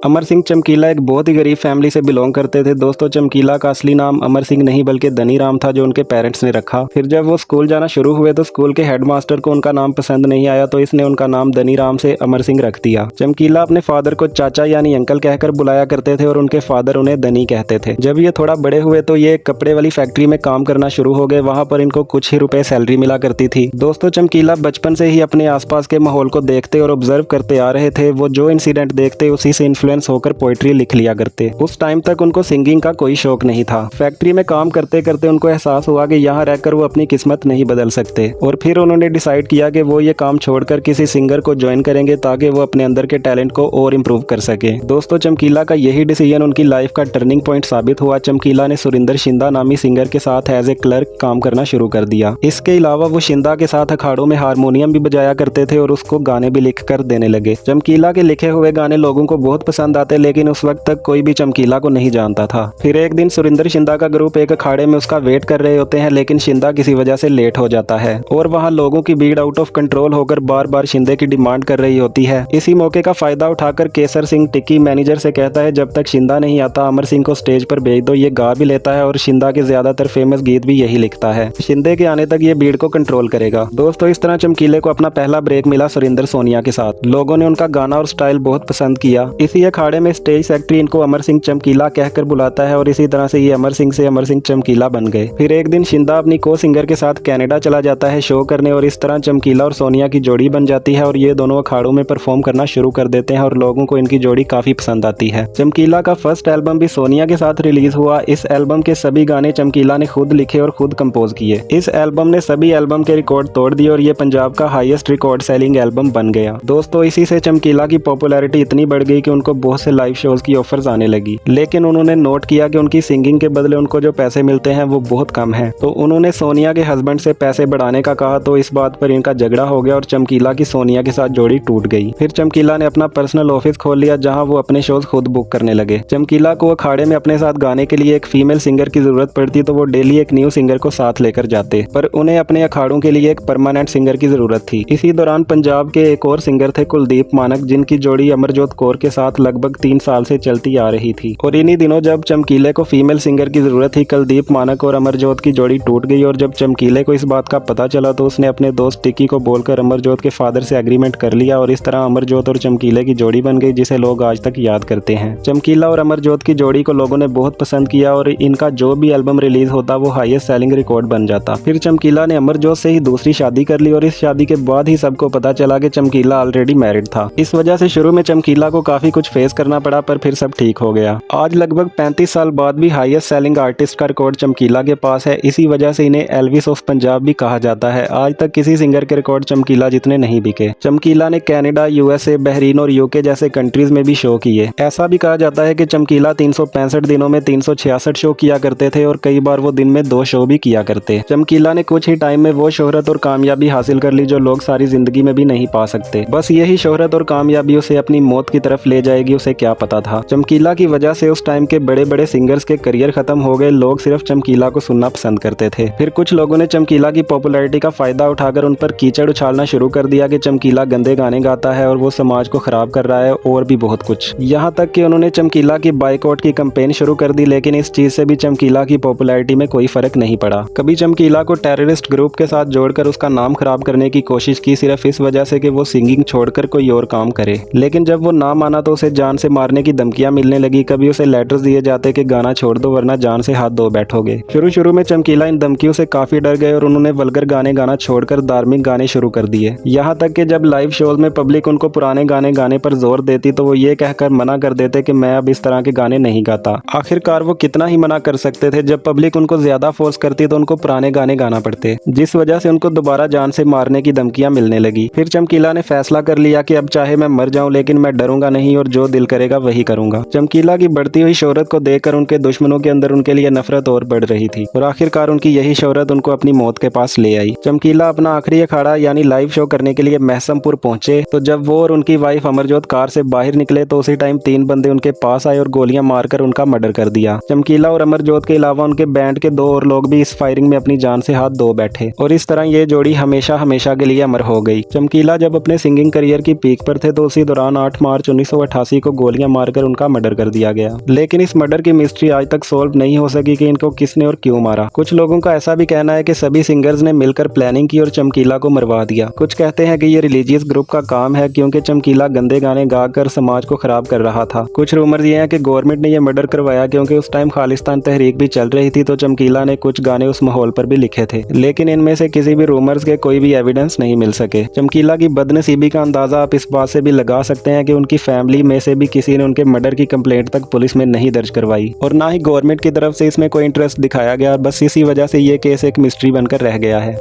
अमर सिंह चमकीला एक बहुत ही गरीब फैमिली से बिलोंग करते थे। दोस्तों, चमकीला का असली नाम अमर सिंह नहीं बल्कि धनी राम था, जो उनके पेरेंट्स ने रखा। फिर जब वो स्कूल जाना शुरू हुए तो स्कूल के हेडमास्टर को उनका नाम पसंद नहीं आया, तो इसने उनका नाम धनी राम से अमर सिंह रख दिया। चमकीला अपने फादर को चाचा यानी अंकल कहकर बुलाया करते थे और उनके फादर उन्हें धनी कहते थे। जब ये थोड़ा बड़े हुए तो ये एक कपड़े वाली फैक्ट्री में काम करना शुरू हो गए। वहाँ पर इनको कुछ ही रुपए सैलरी मिला करती थी। दोस्तों, चमकीला बचपन से ही अपने आसपास के माहौल को देखते और ऑब्जर्व करते आ रहे थे। वो जो इंसिडेंट देखते उसी से इन्फ्लुएंस होकर पोएट्री लिख लिया करते। उस टाइम तक उनको सिंगिंग का कोई शौक नहीं था। फैक्ट्री में काम करते करते उनको एहसास हुआ कि यहाँ रहकर वो अपनी किस्मत नहीं बदल सकते, और फिर उन्होंने डिसाइड किया कि वो ये काम छोड़कर किसी सिंगर को ज्वाइन करेंगे ताकि वो अपने अंदर के टैलेंट को और इम्प्रूव कर सके। दोस्तों, चमकीला का यही डिसीजन उनकी लाइफ का टर्निंग पॉइंट साबित हुआ। चमकीला ने सुरिंदर शिंदा नामी सिंगर के साथ एज ए क्लर्क काम करना शुरू कर दिया। इसके अलावा वो शिंदा के साथ अखाड़ों में हारमोनियम भी बजाया करते थे और उसको गाने भी लिख कर देने लगे। चमकीला के लिखे हुए गाने लोगों को बहुत पसंद आते, लेकिन उस वक्त तक कोई भी चमकीला को नहीं जानता था। फिर एक दिन सुरिंदर शिंदा का ग्रुप एक अखाड़े में उसका वेट कर रहे होते हैं, लेकिन शिंदा किसी वजह से लेट हो जाता है और वहाँ लोगों की भीड़ आउट ऑफ कंट्रोल होकर बार बार शिंदे की डिमांड कर रही होती है। इसी मौके का फायदा उठाकर केसर सिंह टिक्की मैनेजर से कहता है, जब तक शिंदा नहीं आता अमर सिंह को स्टेज पर भेज दो। ये गा भी लेता है और शिंदा के ज्यादातर फेमस गीत भी यही लिखता है। शिंदे के आने तक ये भीड़ को कंट्रोल करेगा। दोस्तों, इस तरह चमकीले को अपना पहला ब्रेक मिला सुरिंदर सोनिया के साथ। लोगों ने उनका गाना और स्टाइल बहुत पसंद किया। इसी अखाड़े में स्टेज सेक्रेटरी इनको अमर सिंह चमकीला कहकर बुलाता है और इसी तरह से ये अमर सिंह से अमर सिंह चमकीला बन गए। फिर एक दिन शिंदा अपनी को सिंगर के साथ कनाडा चला जाता है शो करने, और इस तरह चमकीला और सोनिया की जोड़ी बन जाती है और ये दोनों अखाड़ों में परफॉर्म करना शुरू कर देते हैं और लोगों को इनकी जोड़ी काफी पसंद आती है। चमकीला का फर्स्ट एल्बम भी सोनिया के साथ रिलीज हुआ। इस एल्बम के सभी गाने चमकीला ने खुद लिखे और खुद कंपोज किए। इस एल्बम ने सभी एल्बम के रिकॉर्ड तोड़ दिए और ये पंजाब का हाईएस्ट रिकॉर्ड सेलिंग एल्बम बन गया। दोस्तों, इसी से चमकीला की पॉपुलैरिटी इतनी बढ़ गई कि उनको बहुत से लाइव शोज की ऑफर्स आने लगी, लेकिन उन्होंने नोट किया कि उनकी सिंगिंग के बदले उनको जो पैसे मिलते हैं वो बहुत कम है। तो उन्होंने सोनिया के हस्बैंड से पैसे बढ़ाने का कहा, तो इस बात पर इनका झगड़ा हो गया और चमकीला की सोनिया के साथ जोड़ी टूट गई। फिर चमकीला ने अपना पर्सनल ऑफिस खोल लिया, जहां वो अपने शोज खुद बुक करने लगे। चमकीला को अखाड़े में अपने साथ गाने के लिए एक फीमेल सिंगर की जरूरत पड़ती, तो वो डेली एक न्यू सिंगर को साथ लेकर जाते, पर उन्हें अपने अखाड़ों के लिए एक परमानेंट सिंगर की जरूरत थी। इसी दौरान पंजाब के एक और सिंगर थे कुलदीप मानक, जिनकी जोड़ी अमरजोत कौर के साथ लगभग 3 साल से चलती आ रही थी। और इन्हीं दिनों जब चमकीले को फीमेल सिंगर की जरूरत थी, कुलदीप मानक और अमरजोत की जोड़ी टूट गई। और जब चमकीले को इस बात का पता चला तो उसने अपने दोस्त टिक्की को बोलकर अमरजोत के फादर से एग्रीमेंट कर लिया, और इस तरह अमरजोत और चमकीले की जोड़ी बन गई, जिसे लोग आज तक याद करते हैं। चमकीला और अमरजोत की जोड़ी को लोगों ने बहुत पसंद किया और इनका जो भी एल्बम रिलीज होता वो हाईएस्ट सेलिंग रिकॉर्ड बन जाता। फिर चमकीला ने अमरजोत से ही दूसरी शादी कर ली और इस शादी के बाद ही सबको पता चला कि चमकीला ऑलरेडी मैरिड था। इस वजह से शुरू में चमकीला को काफी कुछ फेस करना पड़ा, पर फिर सब ठीक हो गया। आज लगभग 35 साल बाद भी हाईएस्ट सेलिंग आर्टिस्ट का रिकॉर्ड चमकीला के पास है। इसी वजह से इन्हें एल्विस ऑफ पंजाब भी कहा जाता है। आज तक किसी सिंगर के रिकॉर्ड चमकीला जितने नहीं बिके। चमकीला ने कनाडा, यूएसए, बहरीन और यूके जैसे कंट्रीज में भी शो किए। ऐसा भी कहा जाता है कि चमकीला 365 दिनों में 366 शो किया करते थे और कई बार वो दिन में 2 शो भी किया करते। चमकीला ने कुछ ही टाइम में वो शोहरत और कामयाबी हासिल कर ली जो लोग सारी जिंदगी में भी नहीं पा सकते। बस यही शोहरत और कामयाबी उसे अपनी मौत की तरफ ले जाएगी, उसे क्या पता था। चमकीला की वजह से उस टाइम के बड़े बड़े सिंगर्स के करियर खत्म हो गए। लोग सिर्फ चमकीला को सुनना पसंद करते थे। फिर कुछ लोगों ने चमकीला की पॉपुलैरिटी का फायदा उठाकर उन पर कीचड़ उछालना शुरू कर दिया कि चमकीला गंदे गाने गाता है और वो समाज को खराब कर रहा है, और भी बहुत कुछ। यहाँ तक कि उन्होंने चमकीला की बाइकआउट की कैंपेन शुरू कर दी, लेकिन इस चीज से भी चमकीला की पॉपुलैरिटी में कोई फर्क नहीं पड़ा। कभी चमकीला को टेररिस्ट ग्रुप के साथ जोड़कर उसका नाम खराब करने की कोशिश की, सिर्फ इस वजह से कि वो सिंगिंग छोड़कर कोई और काम करे। लेकिन जब वो ना माना तो उसे जान से मारने की धमकियां मिलने लगी। कभी उसे लेटर्स दिए जाते कि गाना छोड़ दो वरना जान से हाथ धो बैठोगे। शुरू में चमकीला इन धमकियों से काफी डर गए और उन्होंने वल्गर गाने गाना छोड़कर धार्मिक गाने शुरू कर दिए। यहाँ तक कि जब लाइव शोज में पब्लिक उनको पुराने गाने गाने पर जोर देती तो वो ये कहकर मना कर देते कि मैं अब इस तरह के गाने नहीं गाता। आखिरकार वो कितना ही मना कर सकते थे। जब पब्लिक उनको ज्यादा फोर्स करती तो उनको पुराने गाने गाना पड़ते, जिस वजह से उनको दोबारा जान से मारने की धमकियां मिलने लगी। फिर चमकीला ने फैसला कर लिया कि अब चाहे मैं मर जाऊं लेकिन मैं डरूंगा नहीं और जो दिल करेगा वही करूंगा। चमकीला की बढ़ती हुई शोहरत को देखकर उनके दुश्मनों के अंदर उनके लिए नफरत और बढ़ रही थी और आखिरकार उनकी यही शोहरत उनको अपनी मौत के पास ले आई। चमकीला अपना आखिरी अखाड़ा यानी लाइव शो करने के लिए महसमपुर पहुंचे, तो जब वो और उनकी वाइफ अमरजोत कार से बाहर निकले तो उसी टाइम 3 बंदे उनके पास आए और गोलियां मारकर उनका मर्डर कर दिया। चमकीला और अमरजोत के अलावा उनके बैंड के 2 और लोग भी इस फायरिंग में अपनी जान से हाथ धो बैठे और इस तरह ये जोड़ी हमेशा हमेशा के लिए अमर हो गई। चमकीला जब अपने सिंगिंग करियर की पीक पर थे तो उसी दौरान 8 मार्च 1988 फांसी को गोलियां मारकर उनका मर्डर कर दिया गया। लेकिन इस मर्डर की मिस्ट्री आज तक सोल्व नहीं हो सकी कि इनको किसने और क्यों मारा। कुछ लोगों का ऐसा भी कहना है कि सभी सिंगर्स ने मिलकर प्लानिंग की और चमकीला को मरवा दिया। कुछ कहते हैं कि ये रिलीजियस ग्रुप का काम है क्योंकि चमकीला गंदे गाने गाकर समाज को खराब कर रहा था। कुछ रूमर्स ये हैं कि गवर्नमेंट ने यह मर्डर करवाया क्योंकि उस टाइम खालिस्तान तहरीक भी चल रही थी, तो चमकीला ने कुछ गाने उस माहौल पर भी लिखे थे। लेकिन इनमें से किसी भी रूमर्स के कोई भी एविडेंस नहीं मिल सके। चमकीला की बदनसीबी का अंदाजा आप इस बात से भी लगा सकते हैं कि उनकी फैमिली में से भी किसी ने उनके मर्डर की कंप्लेंट तक पुलिस में नहीं दर्ज करवाई और ना ही गवर्नमेंट की तरफ से इसमें कोई इंटरेस्ट दिखाया गया। बस इसी वजह से ये केस एक मिस्ट्री बनकर रह गया है।